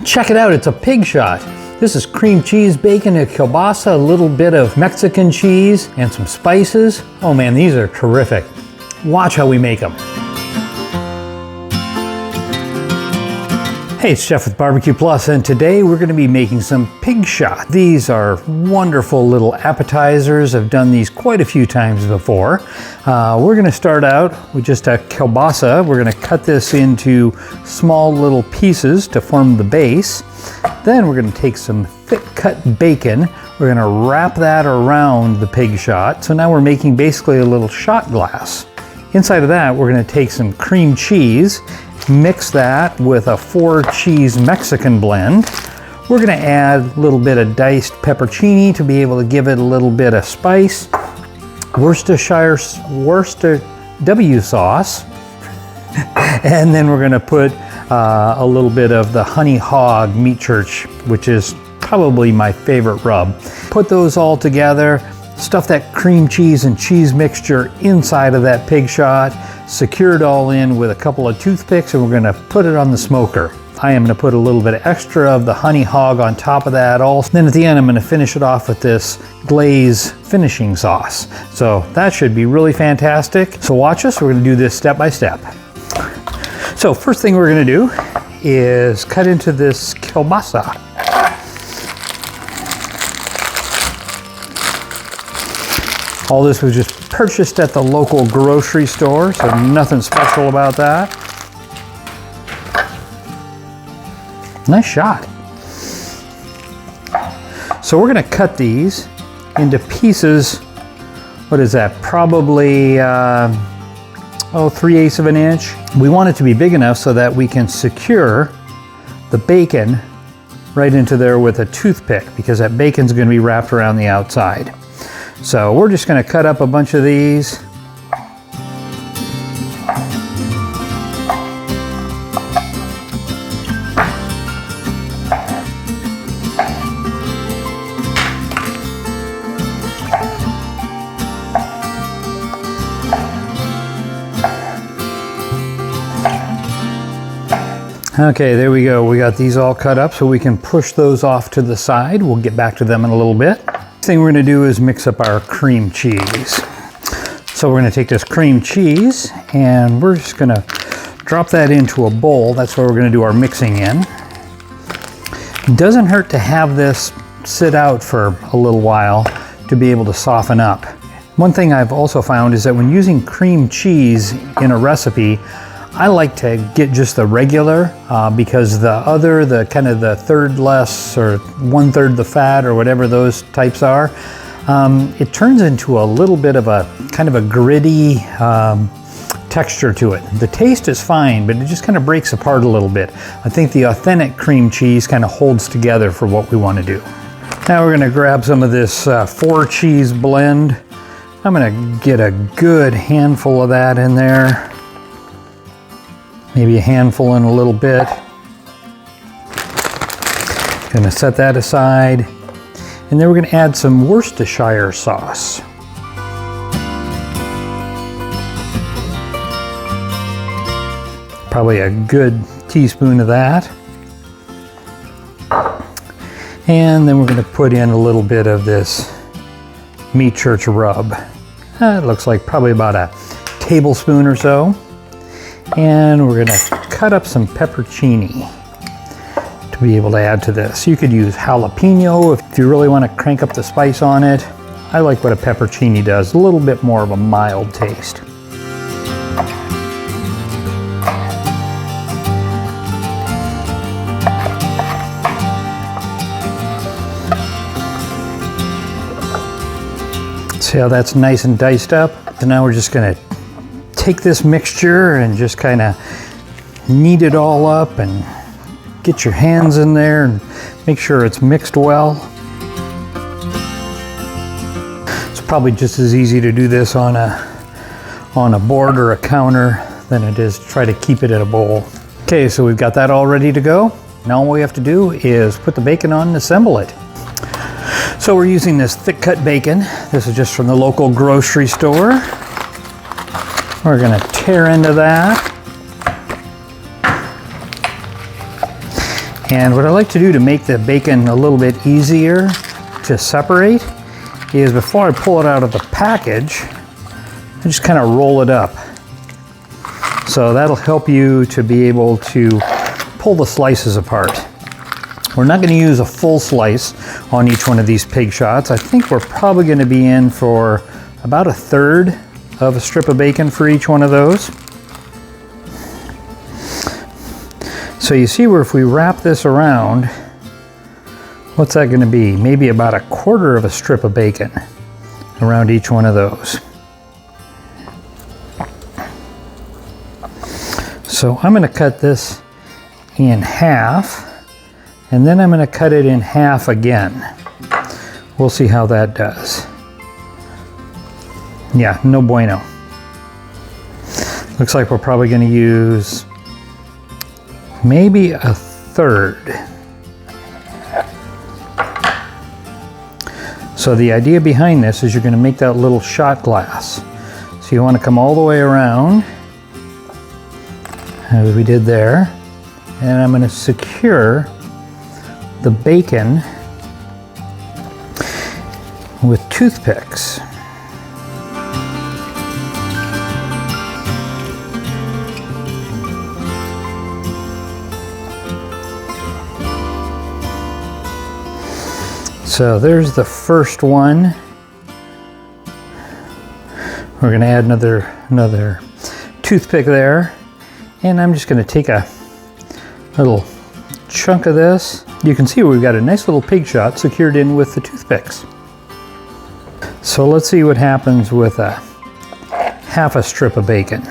Check it out, it's a pig shot. This is cream cheese, bacon, a kielbasa, a little bit of Mexican cheese, and some spices. Oh man, these are terrific. Watch how we make them. Hey, it's Jeff with BBQ Plus, and today we're going to be making some pig shot. These are wonderful little appetizers. I've done these quite a few times before. We're going to start out with just a kielbasa. We're going to cut this into small little pieces to form the base. Then we're going to take some thick cut bacon. We're going to wrap that around the pig shot. So now we're making basically a little shot glass. Inside of that, we're going to take some cream cheese, mix that with a 4 cheese Mexican blend. We're going to add a little bit of diced pepperoni to be able to give it a little bit of spice. Worcestershire W sauce. And then we're going to put a little bit of the honey hog meat church, which is probably my favorite rub. Put those all together, stuff that cream cheese and cheese mixture inside of that pig shot, secure it all in with a couple of toothpicks, and we're going to put it on the smoker. I am going to put a little bit extra of the honey hog on top of that also. Then at the end I'm going to finish it off with this glaze finishing sauce. So that should be really fantastic. So watch us, we're going to do this step by step. So first thing we're going to do is cut into this kielbasa. All this was just purchased at the local grocery store, so nothing special about that. Nice shot. So we're going to cut these into pieces. What is that? Probably 3/8 of an inch. We want it to be big enough so that we can secure the bacon right into there with a toothpick, because that bacon's going to be wrapped around the outside. So we're just going to cut up a bunch of these. Okay, there we go. We got these all cut up so we can push those off to the side. We'll get back to them in a little bit. Next thing we're going to do is mix up our cream cheese. So we're going to take this cream cheese and we're just going to drop that into a bowl. That's where we're going to do our mixing in. It doesn't hurt to have this sit out for a little while to be able to soften up. One thing I've also found is that when using cream cheese in a recipe, I like to get just the regular because the kind of the third less or 1/3 the fat or whatever those types are, it turns into a little bit of a kind of a gritty texture to it. The taste is fine, but it just kind of breaks apart a little bit. I think the authentic cream cheese kind of holds together for what we want to do. Now we're going to grab some of this 4 cheese blend. I'm going to get a good handful of that in there. Maybe a handful in a little bit. Gonna set that aside. And then we're gonna add some Worcestershire sauce. Probably a good teaspoon of that. And then we're gonna put in a little bit of this meat church rub. It looks like probably about a tablespoon or so. And we're going to cut up some pepperoni to be able to add to this. You could use jalapeno if you really want to crank up the spice on it. I like what a pepperoni does, a little bit more of a mild taste. See how that's nice and diced up? So now we're just going to take this mixture and just kind of knead it all up and get your hands in there and make sure it's mixed well. It's probably just as easy to do this on a board or a counter than it is to try to keep it in a bowl. Okay, so we've got that all ready to go. Now all we have to do is put the bacon on and assemble it. So we're using this thick cut bacon. This is just from the local grocery store. We're going to tear into that. And what I like to do to make the bacon a little bit easier to separate is before I pull it out of the package, I just kind of roll it up. So that'll help you to be able to pull the slices apart. We're not going to use a full slice on each one of these pig shots. I think we're probably going to be in for about 1/3 of a strip of bacon for each one of those. So you see where if we wrap this around, what's that going to be? Maybe about 1/4 of a strip of bacon around each one of those. So I'm going to cut this in half, and then I'm going to cut it in half again. We'll see how that does. Yeah, no bueno. Looks like we're probably going to use maybe 1/3. So the idea behind this is you're going to make that little shot glass. So you want to come all the way around, as we did there, and I'm going to secure the bacon with toothpicks. So there's the first one. We're going to add another toothpick there, and I'm just going to take a little chunk of this. You can see we've got a nice little pig shot secured in with the toothpicks. So let's see what happens with a half a strip of bacon.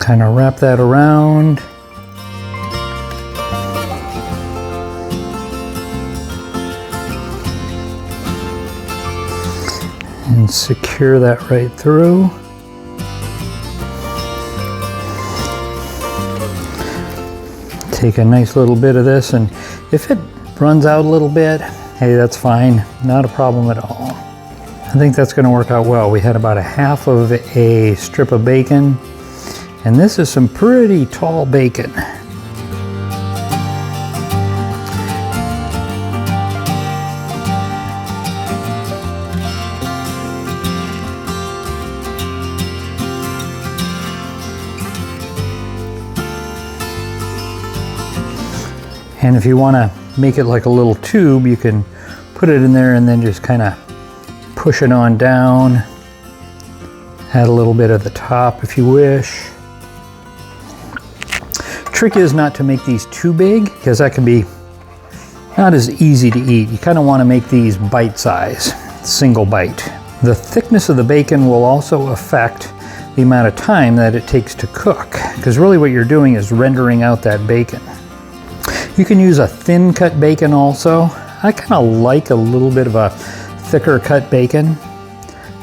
Kind of wrap that around. And secure that right through. Take a nice little bit of this, and if it runs out a little bit, hey, that's fine, not a problem at all. I think that's going to work out well. We had about 1/2 of a strip of bacon, and this is some pretty tall bacon. And if you want to make it like a little tube, you can put it in there and then just kind of push it on down. Add a little bit at the top if you wish. Trick is not to make these too big, because that can be not as easy to eat. You kind of want to make these bite size, single bite. The thickness of the bacon will also affect the amount of time that it takes to cook, because really what you're doing is rendering out that bacon. You can use a thin cut bacon also. I kind of like a little bit of a thicker cut bacon.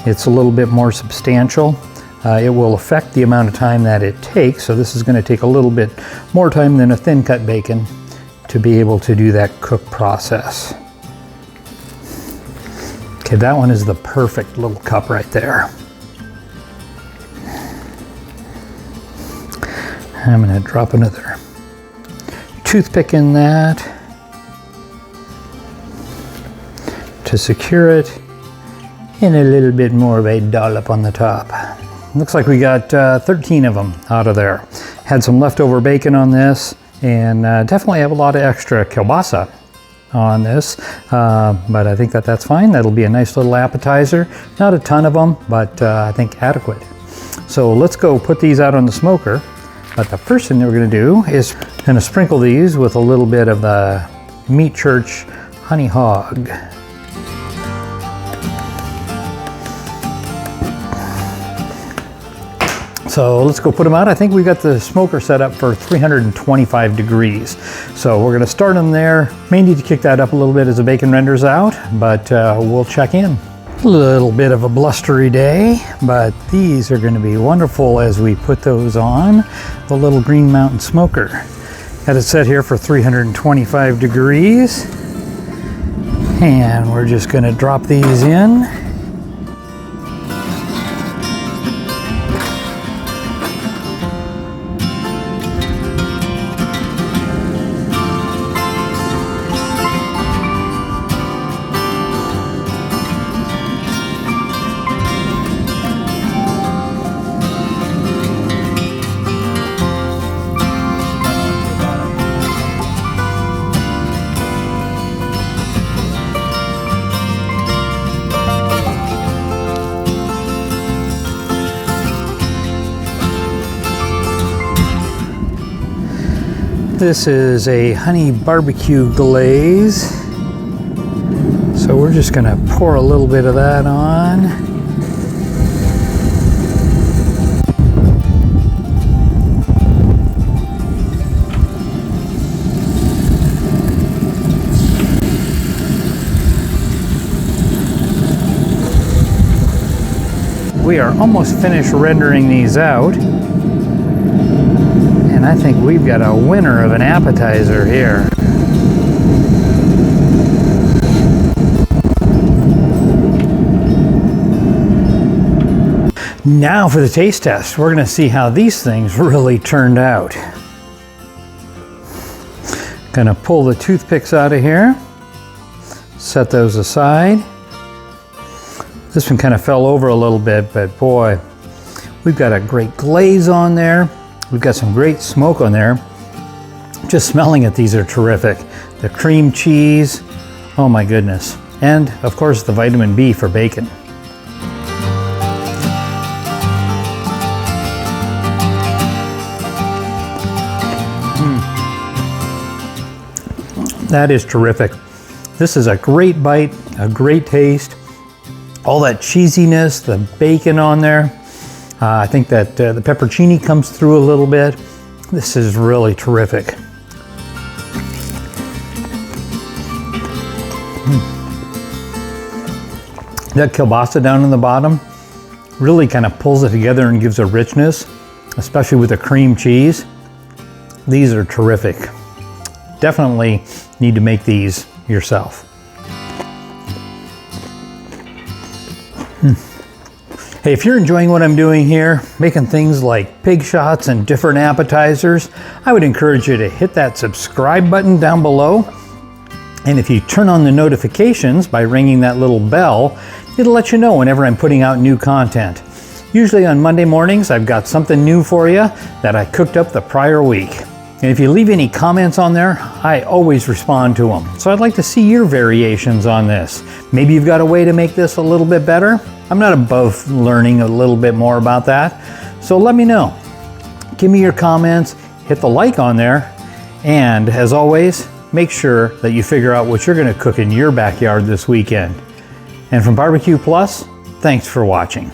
It's a little bit more substantial. It will affect the amount of time that it takes, so this is going to take a little bit more time than a thin cut bacon to be able to do that cook process. Okay, that one is the perfect little cup right there. I'm going to drop another toothpick in that to secure it, and a little bit more of a dollop on the top. Looks like we got 13 of them out of there. Had some leftover bacon on this, and definitely have a lot of extra kielbasa on this, but I think that's fine. That'll be a nice little appetizer. Not a ton of them, but I think adequate. So let's go put these out on the smoker. But the first thing that we're going to do is going to sprinkle these with a little bit of the Meat Church Honey Hog. So let's go put them out. I think we've got the smoker set up for 325 degrees. So we're going to start them there. May need to kick that up a little bit as the bacon renders out, but we'll check in. A little bit of a blustery day, but these are going to be wonderful as we put those on the little Green Mountain smoker. Had it set here for 325 degrees, and we're just going to drop these in. This is a honey barbecue glaze. So we're just gonna pour a little bit of that on. We are almost finished rendering these out. And I think we've got a winner of an appetizer here. Now for the taste test. We're gonna see how these things really turned out. Gonna pull the toothpicks out of here. Set those aside. This one kind of fell over a little bit, but boy, we've got a great glaze on there. We've got some great smoke on there. Just smelling it, these are terrific. The cream cheese, oh my goodness. And of course the vitamin B for bacon. That is terrific. This is a great bite, a great taste. All that cheesiness, the bacon on there. I think that the peppercini comes through a little bit. This is really terrific. That kielbasa down in the bottom really kind of pulls it together and gives a richness, especially with the cream cheese. These are terrific. Definitely need to make these yourself. Hey, if you're enjoying what I'm doing here, making things like pig shots and different appetizers, I would encourage you to hit that subscribe button down below. And if you turn on the notifications by ringing that little bell, it'll let you know whenever I'm putting out new content. Usually on Monday mornings, I've got something new for you that I cooked up the prior week. And if you leave any comments on there, I always respond to them. So I'd like to see your variations on this. Maybe you've got a way to make this a little bit better. I'm not above learning a little bit more about that. So let me know. Give me your comments, hit the like on there, and as always, make sure that you figure out what you're gonna cook in your backyard this weekend. And from BBQ Plus, thanks for watching.